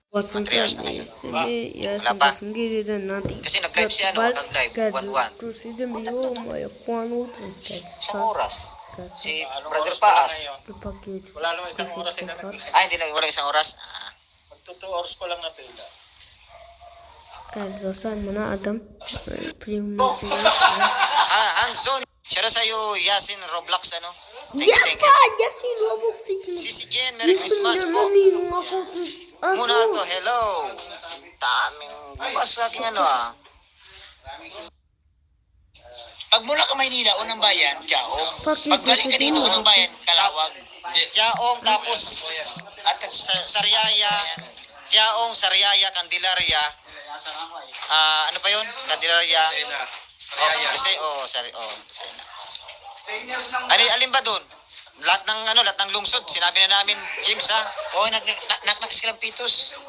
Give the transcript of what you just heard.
Mga 3 hours na ngayon. Wala pa. Kasi nag-live siya, no? Nag-live, 1-1. Isang oras. Si Brother Paas. Wala naman isang oras sila Hindi na wala isang oras. Magto 2 hours pa lang na pila. Hanson. Shoutout sa'yo, Yasin Roblox, ano? Thank you. Sisi Jen, Merry Christmas po. Muna to, hello. Daming bukas sa aking ano Pag mula ka Maynila, unang bayan, Chaong. Pag galing ka dito, unang bayan, Kalawag. Chaong, tapos Sariaya. Chaong, Sariaya, Candelaria. Ano pa yun? Candelaria. Sorry. Alin ba doon? Lahat ng lungsod, sinabi na namin, James, ha? Oo, nagkakis ka ng pitos.